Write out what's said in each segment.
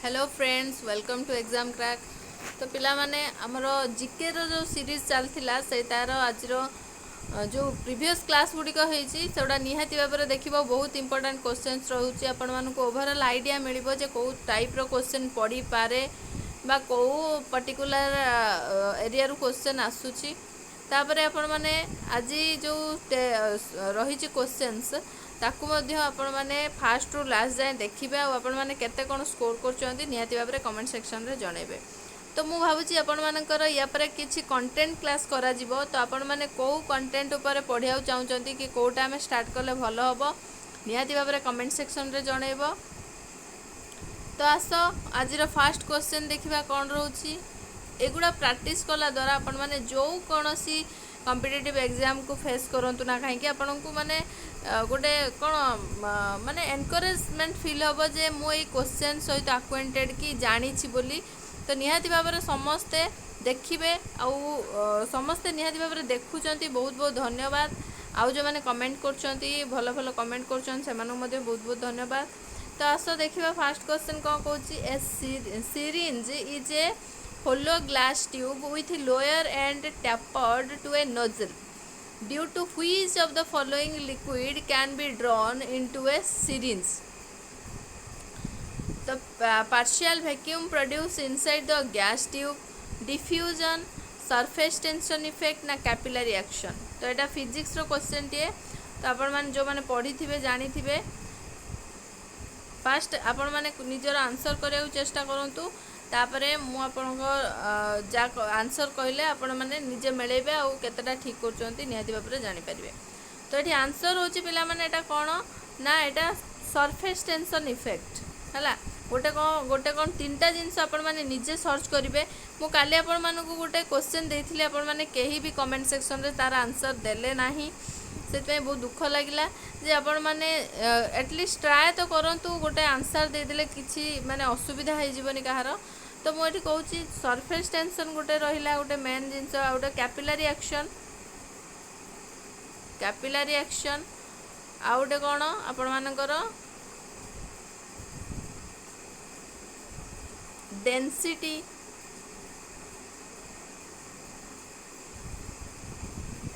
Hello friends welcome to exam crack. तो पिला माने हमर जीके रो जो सीरीज चलथिला से तार आज जो प्रीवियस क्लास गुड़िक होटा निहाती भाव में देखा बहुत इंपोर्टेंट क्वेश्चंस रोचे आपण मानक ओवरऑल आइडिया मिलिबो जे को टाइप रो क्वेश्चन पड़ी पारे बा को पर्टिकुलर एरिया रो क्वेश्चन आसुची तापरे आपण माने आज जो रही क्वेश्चंस ताकू मध्य आपण माने फास्ट रु लास्ट जाए देखिबे आ आपण माने केते कोन स्कोर करचोंती निहाती भाव में कमेंट सेक्शन रे जणेबे। तो मु भावुची आपण मानकर या पर किछि कंटेंट क्लास करा जिवो तो आपण माने को कंटेंट ऊपर पढ़िया चाहूचंती कि कोटा हमें स्टार्ट कले भलो हबो निहाती भाव में कमेंट सेक्शन रे जणेबो। तो आस आज फास्ट क्वेश्चन देखिबा कोन रहउची एगुड़ा प्रैक्टिस कला द्वारा आपण माने जो कोनोसी कॉम्पिटिटिव एग्जाम को फेस करंतु ना कहीं आपण को माने गोटे कौन माने एनकरेजमेंट फील हम जे मु ये क्वेश्चन सहित अक्वेंटेड कि जानी बोली। तो निहाती भाव में समस्ते देखिए समस्ते निहाती भाव में देखुंत बहुत बहुत धन्यवाद। आउ जो मैंने कमेंट कर भल भल कमेंट कर बहुत बहुत धन्यवाद। तो आस देखा फास्ट क्वेश्चन कौन कौन ए syringe is a hollow glass tube with lower end tapered to a nozzle, due to which of the following liquid can be drawn into a syringe? The partial vacuum produced inside the gas tube, diffusion, surface tension effect ना capillary action। तो यहाँ physics रो question टे तो आपण मैंने जो मैंने पढ़ी थे जानी थे फास्ट आपण मैंने निजर आंसर करने चेष्टा करूँ तापरे मु आपणको जा आंसर कहले आपण माने निजे मिलेबे आ केतेटा ठीक करचंती निहाती भाव में जानि परिबे। तो एठी आंसर होची पिला माने एटा कोन ना एटा सरफेस टेंशन इफेक्ट हला गोटे कोन तीनटा जिंस आपण माने निजे सर्च करिवे। मु काली आपण मानकु गोटे क्वेश्चन देथिले आपण माने केही भी कमेंट सेक्शन रे तार आंसर देले नाही से बहुत दुख लगिला जे आपण माने एटलिस्ट ट्राए तो करंतु गोटे आंसर दे देले किछि माने असुविधा हो जीवनी कहार। तो मुझे कहूँ सरफेस टेंशन गोटे रहा गोटे मेन जिनस गोटे कैपिलारी एक्शन आ गोटे कौन आपण मानकर डेंसिटी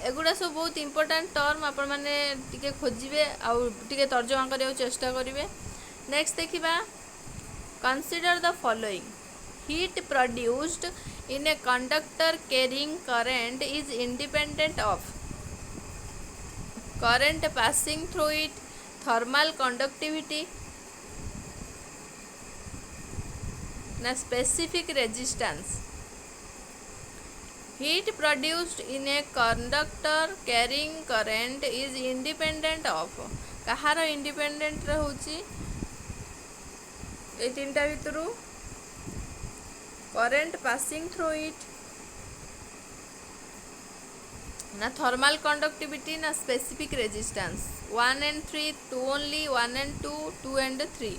एगुड़ा सब बहुत इंपोर्टेंट टर्म आपण मैंने टिके खोजे आउ टिके तर्जमा करने चेष्टा करेंगे। नेक्स्ट देखिबा consider the following heat produced in a conductor carrying current is independent of current passing through it, thermal conductivity na specific resistance। heat produced in a conductor carrying current is independent of कहार independent रहउची ए तीनटा भितरु current passing through it ना thermal conductivity ना specific resistance। 1 and 3 2 only 1 and 2 2 and 3।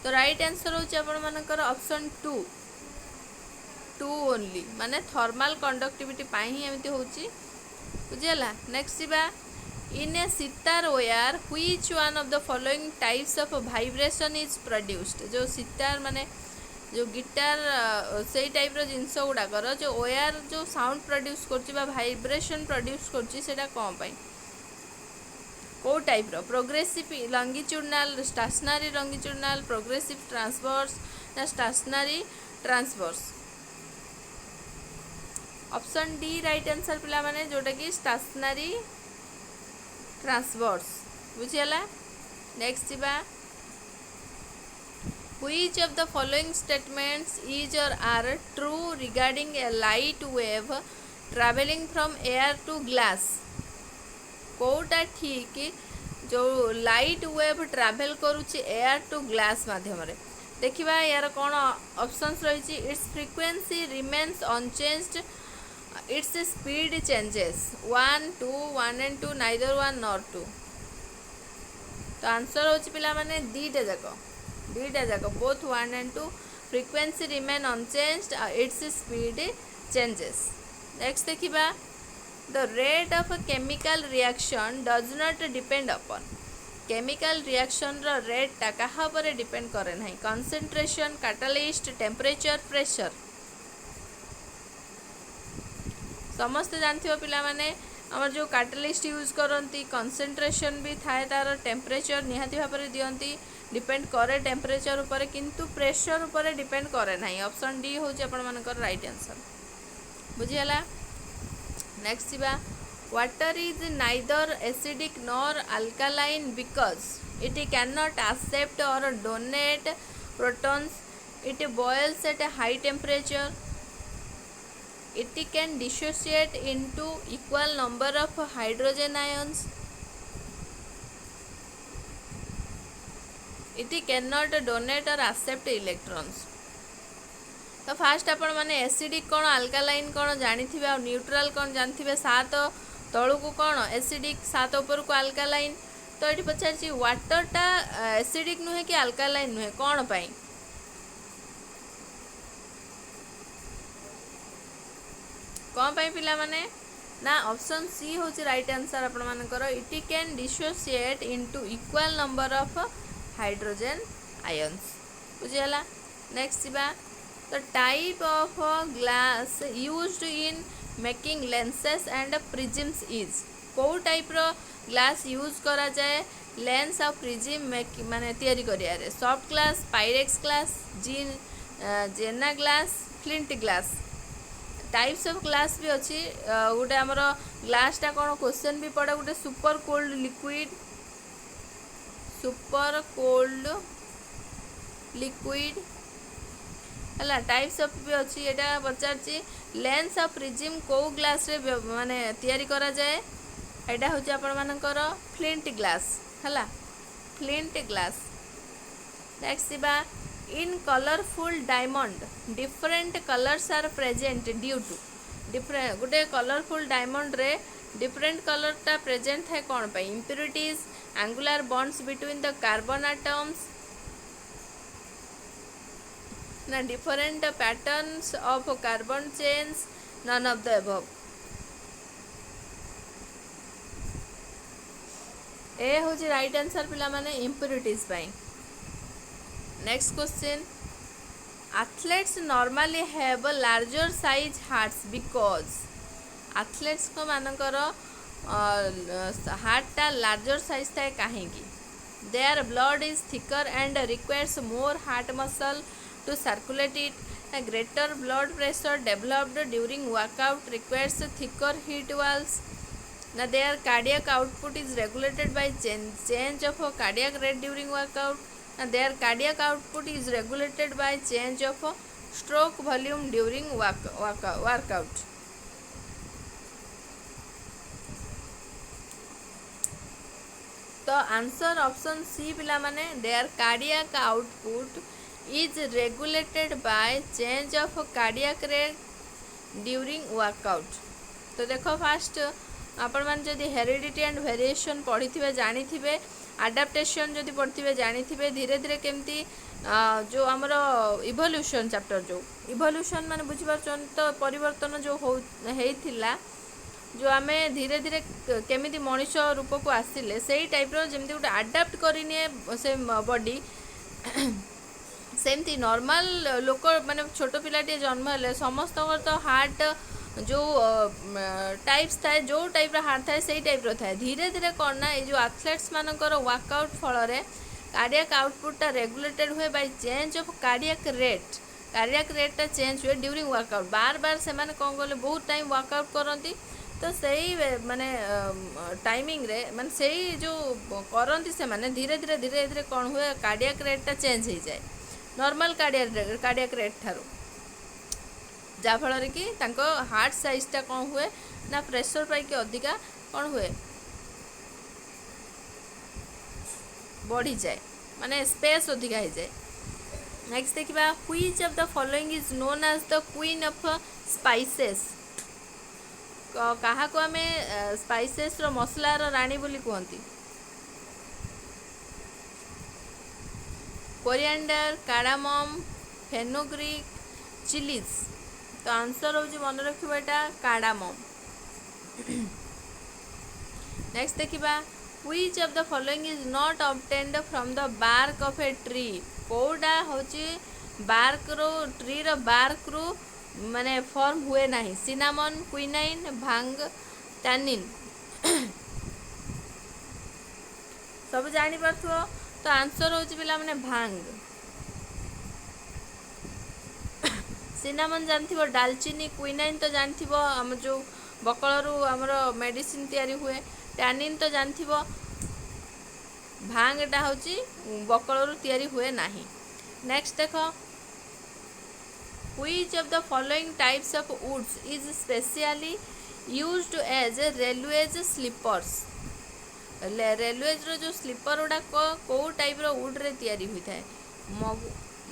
तो right answer होची आपण मानकर ऑप्शन 2 2 ओनली माने थर्मल कंडक्टिविटी पाई ही एमती होची बुझियला। नेक्स्ट बा in a sitar wire which one of the following types of vibration is produced. जो सितार माने जो गिटार से टाइप जिनस गुड़ाकर जो वायर जो साउंड प्रोड्यूस कर वाइब्रेशन प्रोड्यूस कर कौन पाई को type progressive longitudinal stationary longitudinal progressive transverse ना stationary transverse. Option D right answer पिला माने जोटा कि स्टेशनरी ट्रांसवर्स बुझीगला। नेक्स्ट बा which of the following statements is or are true regarding a light wave traveling from air to glass। कोटा ठीक जो लाइट वेव ट्रैवल करुच्ची एयर टू ग्लास माध्यम देखिबा यार कौन ऑप्शंस रही। Its frequency remains unchanged, its speed changes 1 2 1 and 2 neither 1 nor 2। तो आंसर होची पिला माने दीटा जाक both 1 and 2 frequency remain unchanged its speed changes. Next देखिबा the rate of a chemical reaction does not depend upon chemical reaction रो rate टा कहा पर डिपेंड करे नहीं कंसंट्रेशन कैटालिस्ट टेम्परेचर प्रेशर समस्ते जानथिबो पिला माने हमर जो कैटालिस्ट यूज करंती कंसंट्रेशन भी थाए तार टेम्परेचर निहाती भाव में दियंती डिपेंड करे टेम्परेचर ऊपर किंतु प्रेशर ऊपर डिपेंड करे नहीं ऑप्शन डी होची आपण मानकर राइट आंसर बुझियला नेक्स्ट जीवा water is neither acidic nor alkaline because it cannot accept or donate protons, it boils at a high temperature, it can dissociate into equal number of hydrogen ions, it cannot donate or accept electrons. तो fast आपण माने acidic कौन alkaline कौन जानिथिबे आ neutral कौन जानथिबे सात तळु को कौन acidic सात ऊपर को अल्कालाइन तो ये पचार वाटर टा एसिडिक नुहे कि अल्कालाइन नुहे कौन पाई कौन पाई पिला माने ना ऑप्शन सी होची राइट आंसर आपण मानकर it can dissociate into equal number of hydrogen ions बुझियला नेक्स्ट जीवा the type of glass used in making lenses and prisms is को टाइप रो ग्लास यूज करा जाए लेंस और प्रिज्म माने तैयारी करिया रे सॉफ्ट ग्लास पायरेक्स ग्लास जेना glass flint glass types of glass भी अच्छी गोटे आमर ग्लासटा कौन क्वेश्चन भी पड़े गोटे सुपर कोल्ड लिक्विड है टाइप्स ऑफ भी अच्छी यहाँ पचार लेंस और प्रिज्म को ग्लास रे माने तैयारी करा जाए यहाँ हूँ आपण मानकर फ्लिंट ग्लास है फ्लिंट ग्लास नेक्स्ट जीवा in colourful diamond different colours are present due to different गोटे कलरफुल डायमंड रे डिफरेंट कलरटा प्रेजेंट है कौन पाई impurities angular bonds between the carbon atoms ना different patterns of carbon chains none of the above ए हूँ right answer पिला माने impurities pi next question athletes normally have larger size hearts because athletes को मानकर हार्टटा larger size थाए कहीं their blood is thicker and requires more heart muscle to circulate it. A greater blood pressure developed during workout requires thicker heat walls. Now their cardiac output is regulated by change of cardiac rate during workout. And their cardiac output is regulated by change of stroke volume during workout. तो answer option C पिला माने their cardiac output is regulated by change of cardiac rate during workout. तो देखो fast आपण मान जदि heredity and variation पढ़ी थे जानी थे आडाप्टेशन जदि पढ़ी थे जानी थे धीरे धीरे केमती जो आमर इवोल्यूशन चैप्टर जो इवोल्यूशन माने बुझीपार तो परिवर्तन जो होइथिला जो आम धीरे धीरे केमिति मनीष रूप को आसिले से टाइप जमी गोटे आडाप्ट करनी से बॉडी सेमती नॉर्मल लोक माने छोट पिलाटे जन्म हेले समस्त तो हार्ट जो टाइप्स थाए जो टाइप हार्ट थाए से टाइप थाए धीरे धीरे कौन ना ये जो एथलेट्स मानकर वर्कआउट फल कार्डियक आउटपुटा रेगुलेटेड हुए बाय चेंज ऑफ कार्डियक रेटा चेंज हुए ड्यूरिंग वर्कआउट बार बार से माने कौन कले बहुत टाइम वर्कआउट करती तो सही माने टाइमिंग रे माने सही जो करती से माने धीरे धीरे कौन हुए कार्डियक रेटा चेंज हो जाए नॉर्मल कार्डियक रेट ठारू जाफल कि हार्ट साइजटा कौन हुए ना प्रेशर पाई अधिका कौन हुए बढ़ी जाए माने स्पेस अधिका हो जाए नेक्स्ट देखा which of the following is known as the queen of spices क्या को आम स्पाइसेस रो मसलार राणी बोली कहती कोरिएंडर कार्डामम फेनुग्रीक चिलीज तो आंसर हूँ मन रखा कार्डामम नेक्स्ट देखा Which of the following is not obtained from the bark of a tree? कोउडा होची bark रो tree रो bark रो माने फॉर्म हुए नहीं. Cinnamon, quinine, भांग, tannin. सब जानी पारथुओ. तो आंसर होची पिला माने भांग. सिनामन जानथिबो, डालचीनी, क्विनाइन तो जानथिबो हम जो बकलरू हमर मेडिसिन तयारी हुए. टैनिन तो जानथिबो. भांगटा होची बकलरू तयारी हुए नाही. नेक्स्ट देखो, which of the following types of woods is specially used as railways sleepers? Railways रो जो स्लीपर गुड़ा को टाइप रो वुड रे तयारी हुई थाए.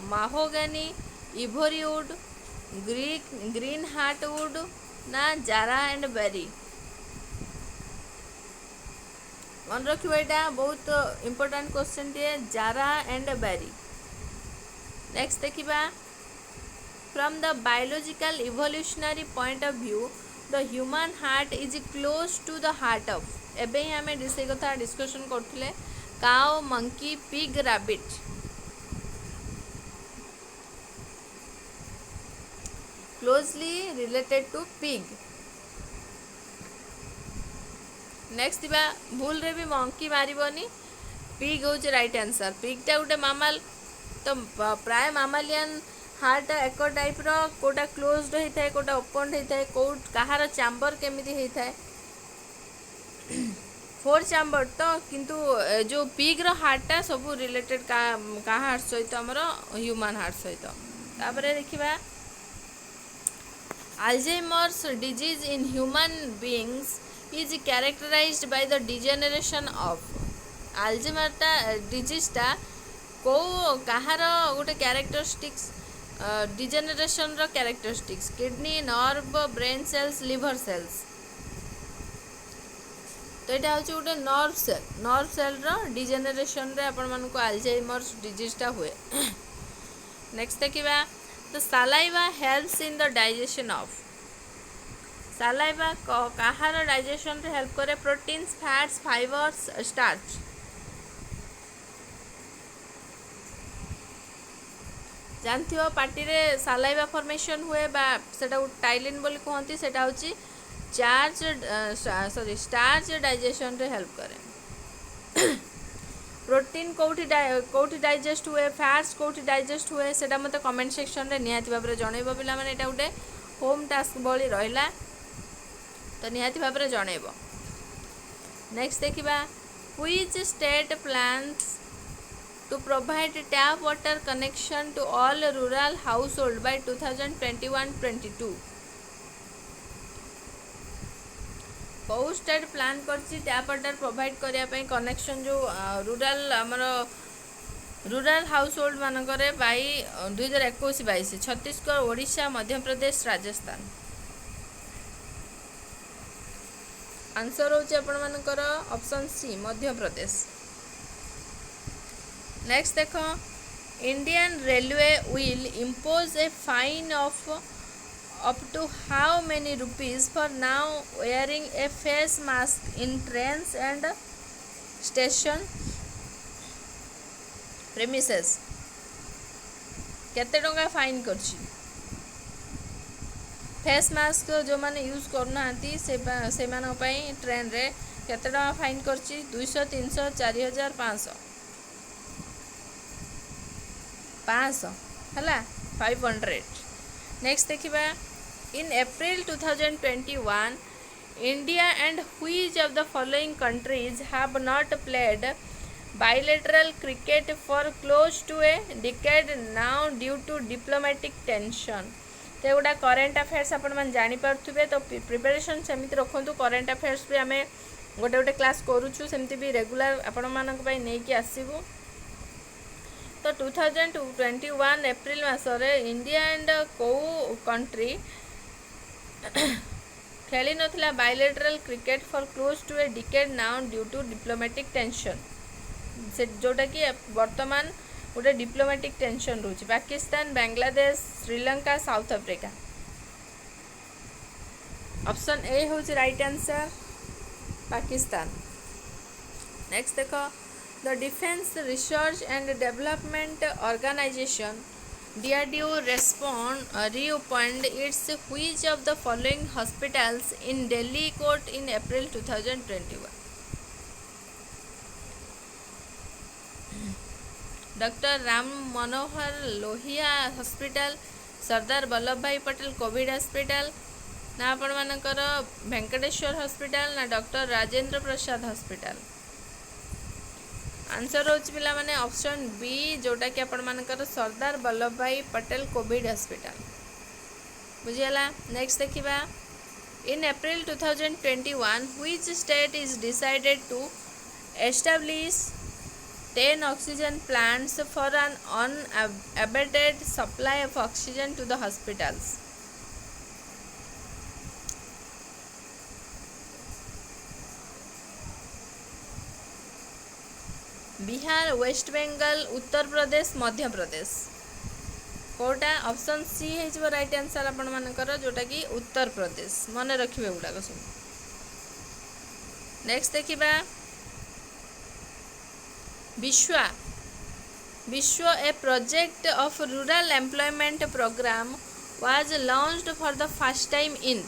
Mahogany, ivory wood, green heart wood ना जारा एंड बेरी. मन रखिबो, एटा बहुत इंपोर्टेंट क्वेश्चन टे. Jarrah and berry. नेक्स्ट देखिबा, from the biological evolutionary point of view the human heart is close to the heart of. एबे ही आम से कथा डिस्कशन करथिले. Cow, monkey, pig, rabbit. Closely related to pig. Next दिबा, भूल रे भी मंकी मारिबोनी. पिग होचे राइट आंसर. पिगटा गोटे मामाल. तो प्राय मामालियन हार्ट एक टाइप रो, कोटा क्लोज्ड होता है, कोटा ओपन होता है, कोट कहार चैम्बर केमिति होता है. 4 चैम्बर. तो किंतु जो पिग रो हार्टा सब रिलेटेड का हार्ट सहित हमर ह्यूमन हार्ट सहित. तापरे देखिबा, Alzheimer's disease in human beings is characterized by the degeneration of. Alzheimer disease टा को कहार गोटे कैरेक्टरिस्टिक्स, डिजेनरेशन रो characteristics. Kidney, nerve, brain cells, liver cells. तो यहाँ हूँ गोटे नर्व सेल. नर्व सेल रो डिजेनरेशन रे आपण मानक अल्जाइमर्स डिजीज टा हुए. नेक्स्ट देखिबा, the saliva helps in the digestion of. Saliva कहार डाइजेशन रे हेल्प करे? Proteins, fats, fibres, starch. जानथि हो पार्टी रे सालाइवा फॉर्मेशन हुए बा सेटा टाइलिन बोली कहंती. सेटा होची स्टार्च डाइजेशन रे हेल्प करे. प्रोटीन कौटी डाइजेस्ट हुए, फैट्स कौटी डाइजेस्ट हुए, सेटा मते कमेंट सेक्शन रे निहाती भाबरे जणैबो. पिला माने एटा गोटे होम टास्क बोली रहिला, तो निहाती भाबरे जणैबो. नेक्स्ट देखिबा, which state plans to provide tap water connection to all rural household by 2021-22. कौ स्टेट प्लान करछि टैप वाटर प्रोवाइड करिया पई कनेक्शन जो रूरल हमर रूरल हाउस होल्ड मानकरे बाई 2021-22. छत्तीसगढ़, ओडिशा, मध्य प्रदेश, राजस्थान. आंसर होछि आपण मानकर option C, Madhya Pradesh. Next देखो, Indian railway will impose a fine of up to how many rupees for now wearing a face mask in trains and station premises. केते टंका fine करछि? Face mask जो माने use करना से मानो पई ट्रेन रे केते टंका फाइन करछि? 200, 300, 4000, 500. 500 हला 500. नेक्स्ट देखिबा, in April 2021 India and which of the following countries have not played bilateral cricket for close to a decade now due to diplomatic tension. तो गोटा करेन्ट अफेयर्स आपण मन जानि पारथुबे. तो प्रिपरेशन सेमिति रखंतु. करेन्ट अफेयर्स भी आमे गोटे गोटे क्लास करूछु, सेमिति भी रेगुलर आपण मानक पई नै कि आसीबो. तो 2021 एप्रिल मासरे इंडिया एंड को कंट्री खेली नथिला bilateral cricket for close to a decade now due to diplomatic tension. से जोटा कि वर्तमान गोटे डिप्लोमेटिक टेंशन रोची. Pakistan, Bangladesh, Sri Lanka, South Africa. Option A होची राइट आंसर, पाकिस्तान. नेक्स्ट देख, the defence research and development organisation DRDO reopened its which of the following hospitals in Delhi court in April 2021? Doctor Ram Manohar Lohia hospital, Sardar Vallabh भाई Patel Covid hospital, ना आपण मानकर Venkateshwar hospital, ना doctor Rajendra Prasad hospital. Answer हो पे option B, जोटा कि आपण मानकर सरदार वल्लभ भाई पटेल कोविड हॉस्पिटल। बुझीगला। नेक्स्ट देखिबा, in April 2021 which state is decided to establish 10 oxygen plants for an unabated supply of oxygen to the hospitals? Bihar, West Bengal, Uttar Pradesh, Madhya Pradesh. कोटा? ऑप्शन सी है राइट आंसर आपण मानकर, जोटा कि उत्तर प्रदेश। मन रखिए गुड़ाक सब। नेक्स्ट देखिबा, विश्व a project of rural employment programme was launched for the first time in?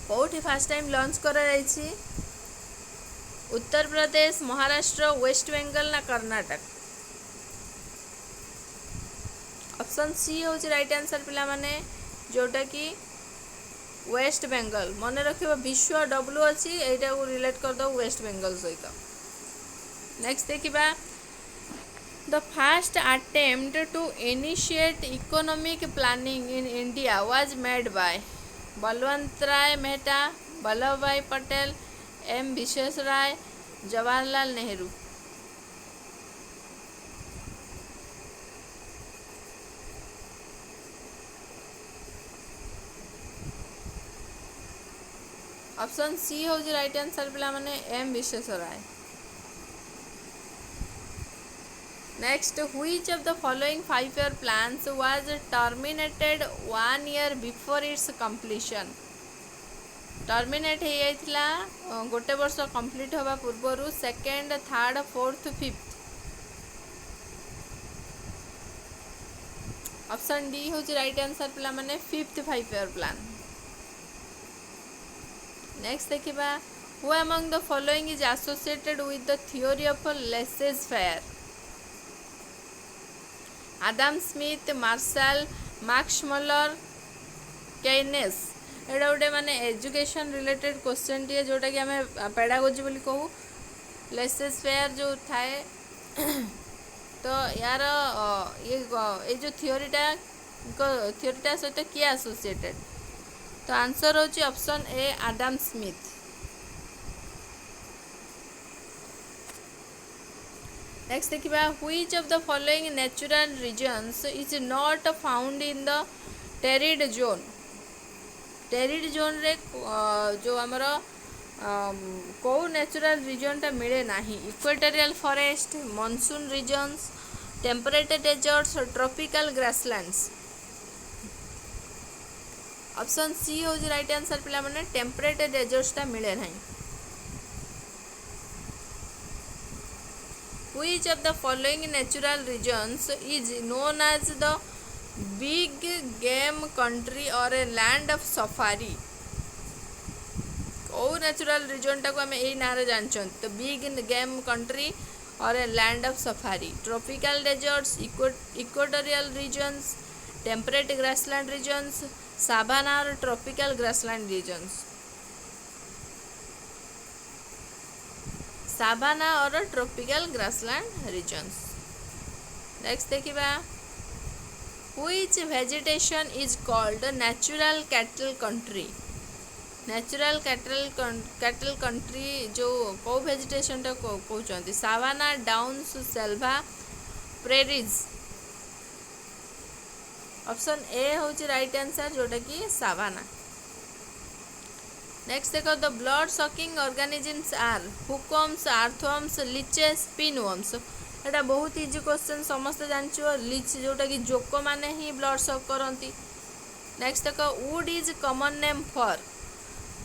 कौटी फर्स्ट टाइम लॉन्च करा जायछि? उत्तर प्रदेश, महाराष्ट्र, वेस्ट बेंगल, ना कर्नाटक? ऑप्शन सी हूँ राइट आंसर पिला माने, जोटा कि वेस्ट बेंगल। मन रखिए विश्व डब्ल्यू अच्छी यहाँ को रिलेट कर दो वेस्ट बेंगल सहित। नेक्स्ट देखिबा, the first attempt to initiate economic planning in India was made by Balwant Rai Mehta, Vallabh भाई Patel, M Visvesvaraya, Jawaharlal Nehru? Option C हूँ राइट आंसर पिला माने, M Visvesvaraya. Next, which of the following 5-year plans was terminated 1 year before its completion? Terminate हो जाइथिला गोटे वर्ष complete होगा पूर्वर, second, third, fourth, fifth? Option D हूँ राइट आंसर पिला माने, फिफ्थ 5-year प्लान। नेक्स्ट देखिबा, who among the following is associated with the theory of laissez faire? Adam Smith, Marshall, Marx Muller, Keynes? एटा गोटे माने education related question T, जोटा कि आम पेडागोजी बोली कहू। लेसेस फेयर जो थाए तो यार ये जो थ्योरीटा सहित किए एसोसिएटेड? तो आंसर होची option A, Adam Smith. Next देखिबा, which of the following natural regions is not found in the torrid zone? Torrid zone रे जो आमर कौ नेचुरल रीजनटा मिले नाही? Equatorial forest, monsoon regions, temperate deserts, tropical grasslands? Option C हूँ right answer पिला माने, टेम्परेट डेजर्ट्सटा मिले नाही। Which of the following natural regions is known as the big game country or a land of safari? कौ natural region टाक आम यही ना जानते तो बिग गेम कंट्री और a land of safari? Tropical deserts, equatorial regions, temperate grassland regions, savanna और tropical grassland regions? Savanna और ट्रॉपिकल ग्रासलैंड रीजन्स। नेक्स्ट देखिबा, which vegetation is called natural cattle country? Natural cattle country जो कौ vegetation टा कहते? Savanna, downs, selva, prairies? Option A हूँ right answer, जोटा कि साभाना। नेक्स्ट देखो, the blood sucking organisms are hookworms, earthworms, leeches, pinworms? एटा बहुत इजी क्वेश्चन, समस्त जानछो। लीच जोटा कि जोक माने ही ब्लड सक करती, नेक्स्ट देख wood is common name for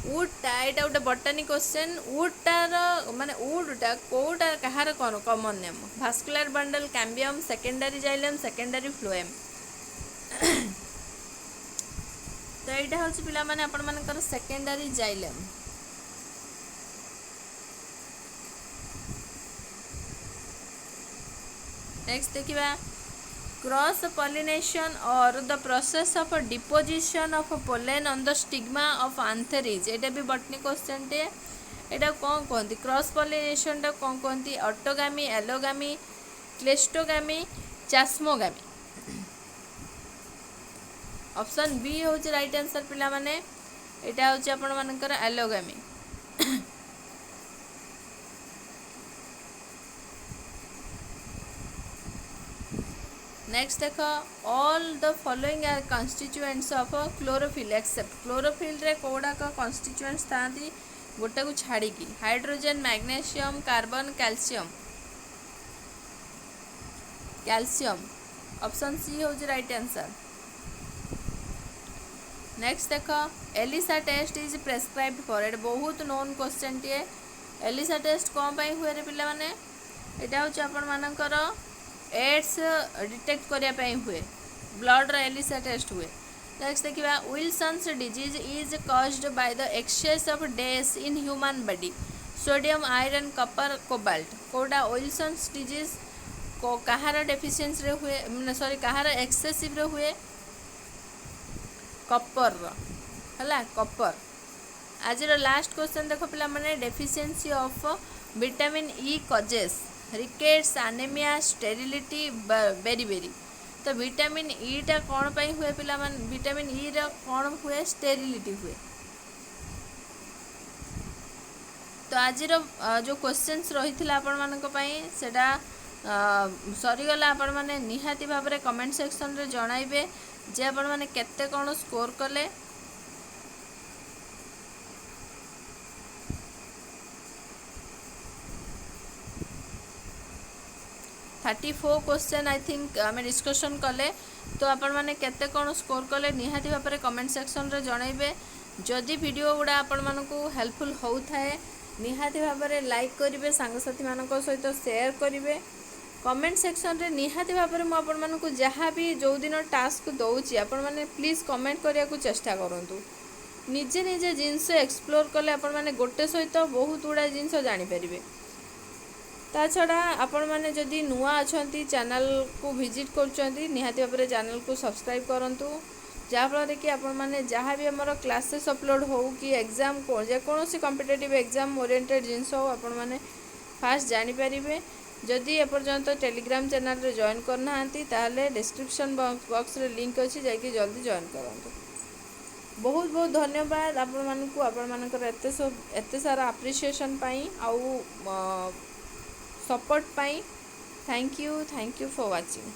वुडटा यहाँ गोटे बटानी क्वेश्चन वुडटार माने वुडटा कौटा कहार कौन common name vascular bundle cambium secondary xylem secondary phloem तो यहाँ हूँ पिला माने आपण मानकर सेकेंडरी जाइलम नेक्स्ट देखिबा cross pollination or the process of deposition of pollen on the stigma of anthers एटा भी बटनी क्वेश्चन टे एटा कौन कहती क्रॉस pollination टा कौन कहती autogamy allogamy cleistogamy chasmogamy option B हूँ राइट आंसर पिला माने एटा हूँ आपण मानकर एलोगामी नेक्स्ट देख all the following are constituents of chlorophyll except chlorophyll रे कोडाक कॉन्स्टिट्यूएंट्स थांती गोटे को छाड़ी की hydrogen magnesium carbon calcium calcium option C हो राइट आंसर नेक्स्ट देख ELISA test is prescribed for at बहुत नोन क्वेश्चन टे एलिसा टेस्ट कौन पाई हुए रे पिला माने एटा होची आपण मानकर एड्स डिटेक्ट करने हुए ब्लड एलिसा टेस्ट हुए नेक्स्ट देखिए Wilson's disease is caused by the excess of डेस in human body sodium iron copper cobalt कोडा विल्सन्स डिजीज को कहार डेफिशिएंसी रे हुए सॉरी कहार एक्सेसिव रे हुए कपर हला कपर आज लास्ट क्वेश्चन देख पिला माने deficiency of vitamin E causes rickets anaemia sterility beriberi तो विटामिन ई टा कौन पाई हुए पिला मान विटामिन ई रा कौन हुए स्टेरिलिटी हुए तो आज जो क्वेश्चंस रही आपण मानक पई सेटा सरीगला आपण माने निहाती भाव में कमेंट सेक्शन रे जणाइबे जे आपण माने केते कोन स्कोर कले 34 क्वेश्चन आई थिंक आम डिस्कसन कले तो आपण मैंने केते कौन स्कोर कले निहाती भाव में कमेंट सेक्शन रे जनइबे जदि वीडियो गुड़ा आपण मानकू हेल्पफुल होता है निहाती भाव में लाइक करेंगे सांगसाथी मान सहित शेयर करेंगे कमेंट सेक्शन रे निहाती भाव में मुझे जहाँ भी जो दिन टास्क दौची आपण मैंने प्लीज कमेंट करने को चेष्टा करूँ निजे निजे जिनस एक्सप्लोर कले आपण मैंने गोटे सहित बहुत गुड़ा जिनस जानीपर ता छड़ा आपण मैंने जदि नुआ अच्छा चैनल को विजिट करुँच निहाती भाव में चैनल को सब्सक्राइब करूँ जहाँफल कि आपण मैंने जहाँ भी आमर क्लासेस अपलोड हो कि एग्जाम को जेकोसी कॉम्पिटिटिव एग्जाम ओरिएंटेड जिनस हो आपण मैंने फास्ट जानीपर जदि एपर्यंत टेलीग्राम चैनल रे जॉइन करना ताहले डिस्क्रिप्शन बॉक्स रे लिंक अच्छी जाकि जल्दी जॉइन करूँ बहुत बहुत धन्यवाद आपण मानकू आपण मानकर एते सारा अप्रिसिएशन पाई आउ support pi thank you for watching.